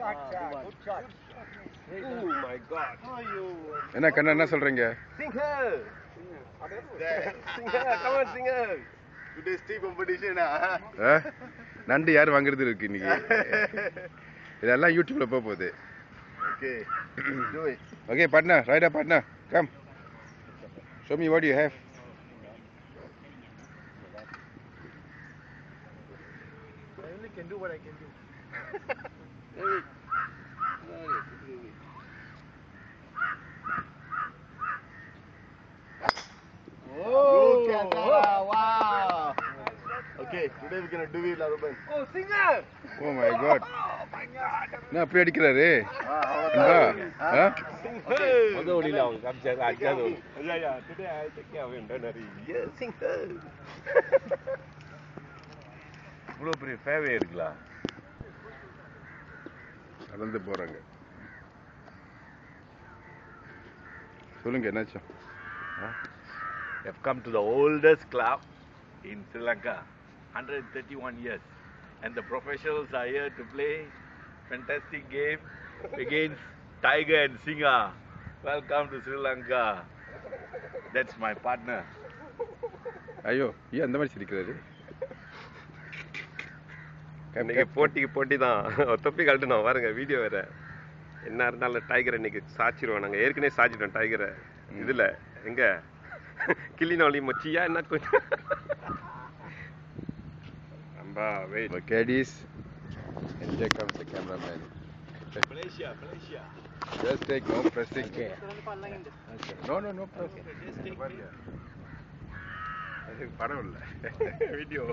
Oh my God. என்ன கண்ணா என்ன சொல்றீங்க? Singer. Singer, come on singer. Today's tea competition. நண்டு யார் வாங்குறது இருக்கு இன்னைக்கு. இதெல்லாம் யூடியூப்ல போகுது. Okay. Do it. Okay, partner, rider partner, come. Show me what you have. I only can do what I can do. Look at that. Wow. Okay, today we're gonna do it, Ruben. Oh, singer. Oh my God. Oh my God. என்ன அப்படி அடிக்கிறாரு? அது ஓடில அவங்க காமிச்சாரு அடிச்சாரு. ஐயா, today I take care of him, don't worry. Yes, singer. இவ்வளோ பெரிய ஃபேவே இருக்குல்ல. நடந்து போறாங்க. சொல்லுங்க என்னாச்சு? Have come to the oldest club in Sri Lanka, 131 years, and the professionals are here to play fantastic game against Tiger and Singa. Welcome to Sri Lanka. That's my partner. ஐயோ ஏன் அந்த மாதிரி சிரிக்கிறாரு? இன்னைக்கு போட்டிக்கு போட்டி தான். தொப்பி கழட்டணும் பாருங்க, வீடியோ வேற. என்ன இருந்தாலும் டைகர் இன்னைக்கு சாச்சிருவோம். நாங்கள் ஏற்கனவே சாச்சிட்டோம் டைகரை. இதுல எங்க கிள்ளினோலி மொச்சியா என்ன கொஞ்சம் அம்பா wait. Caddies, and here comes the cameraman. Malaysia. Just take no pressing. Okay. No press. Just take அது படம் இல்லை, வீடியோ.